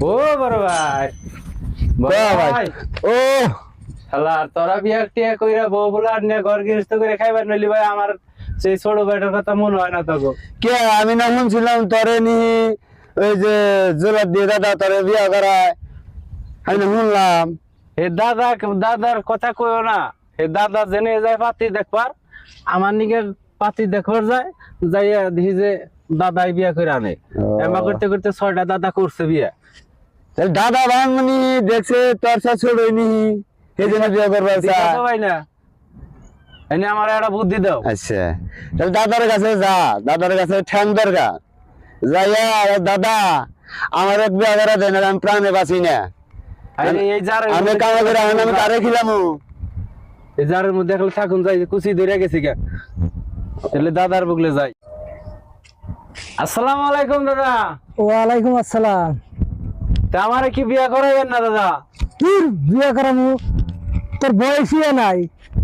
ও বড় ভাই ও শালা তোরা বিয়া টিয়া কইরা বউ বলে আর নিয়ে ঘর গৃহস্থ করে খাইবার নইলি ভাই আমার সেই ছোট ভাইটার কথা মনে হয় না তোকে কে আমি না শুনছিলাম তোরে নি ওই যে জোলার দিয়ে দাদা তোরে বিয়া করায় আমি না শুনলাম হে দাদার কথা কইও না হে দাদা জেনে যায় পাতি দেখবার আমার নিকে পাতি দেখবার যায় যাইয়া দেখি যে দাদাই বিয়া করে আনে এমা করতে করতে 6টা দাদা করছে বিয়া তাহলে দাদা ভাঙনি দেখছে তোর সাথে ছোড়নি এই জন্য বিয়া করবা তো ভাই না এনে আমার একটা বুদ্ধি দাও আচ্ছা তাহলে দাদার কাছে যা দাদার কাছে ঠ্যাং দরকার যাইয়া দাদা আমার এক বিয়া করা দেন আমি প্রাণে বাঁচি না এই যার আমি কামা করে আমি তারে খিলাম এই জারের মধ্যে এখন থাকুন যাই কুচি ধরে গেছি কে তাহলে দাদার বুগলে যাই আসসালামু আলাইকুম দাদা ওয়ালাইকুম আসসালাম। তা আমারে কি বিয়া করাইবেন না দাদা তোর বিয়ে করামু তোর বয়সই নাই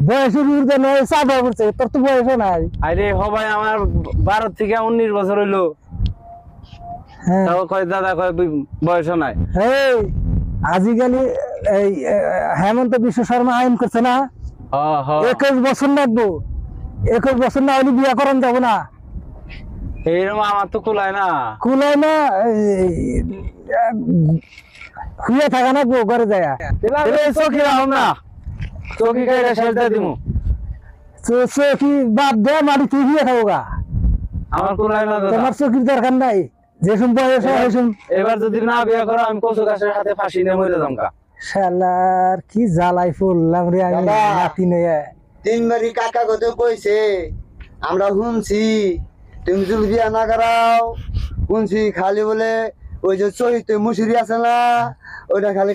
বয়সের ঊর্ধ্বে নয় চাঁদা পড়ছে তোর তো বয়সও নাই। আরে হ ভাই আমার 12 থেকে 19 বছর হইলো হ্যাঁ তাও কয় দাদা কয় বয়স নাই এই আজিকালি এই হেমন্ত বিশ্ব শর্মা আইন করছে না হ হ 21 বছর লাগবো 21 বছর না হলে বিয়ে করান যাবো না এইরকম আমার তো কুলায় না কুলায় না শুয়ে থাকা না ঘরে যায় চোখি রাখুন না চোখি খাইলে শেষ দিয়ে দিমু চোখি বাদ দে মাটি তুই শুয়ে থাকো গা আমার কুলায় না দাদা তোমার চোখির দরকার নাই যেসব বয়স হয় সেসব এবার যদি না বিয়া করো আমি কচু গাছের হাতে ফাঁসি নিয়ে মরে যামকা শালার কি জ্বালাই ফুললাম রে আমি দাদা। নাতি নয়া তিনবারই কাকা কত কইছে আমরা শুনছি তুমি যদি বিয়া না করাও শুনছি খালি বলে ওই যে চৈত মুসুরি আছে না ওইটা খালি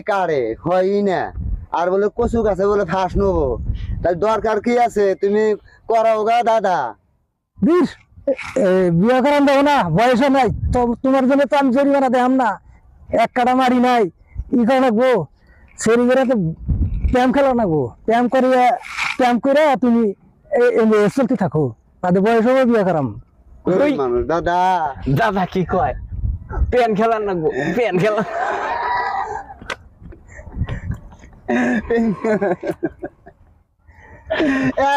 কাড়ে হয়ই না আর বলে কচু গাছে বলে ফাঁস নেবো তাই দরকার কি আছে তুমি করাও গা দাদা বিশ বিয়ে করান দেবো না বয়সও নাই তোমার জন্য তো আমি জরিমানা দেখাম না এক কাটা মারি নাই ই করে নাকবো সেরি করে তো প্যাম খেলো নাকবো প্যাম করে তুমি চলতে থাকো তাদের বয়স হবে বিয়ে করাম ওই। মানুষ দাদা দাদা কি কয় পেন খেলার না পেন খেলা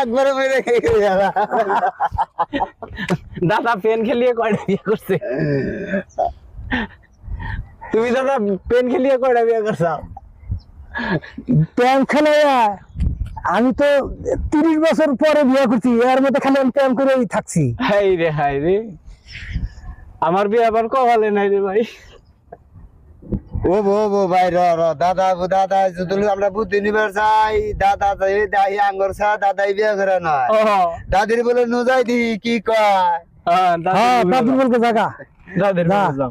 একবারে মেরে খেয়ে যাবা দাদা পেন খেলিয়ে কয়টা বিয়ে করছে তুমি দাদা পেন খেলিয়ে কয়টা বিয়ে করছো প্যাম খেলে আমি তো 30 বছর পরে বিয়ে করছি এর মধ্যে খালি আমি প্যাম করেই থাকছি হাই রে আমার বিয়ে আবার কপালে নাই রে ভাই ও ভাই দাদা যদি আমরা বুদ্ধি নিবার চাই দাদা দাই আঙ্গর চা দাদাই বিয়ে করে নয় ও দাদির বলে নুজাই দি কি কয় হ্যাঁ হ্যাঁ দাদুর বলকে জায়গা দাদের না। যাও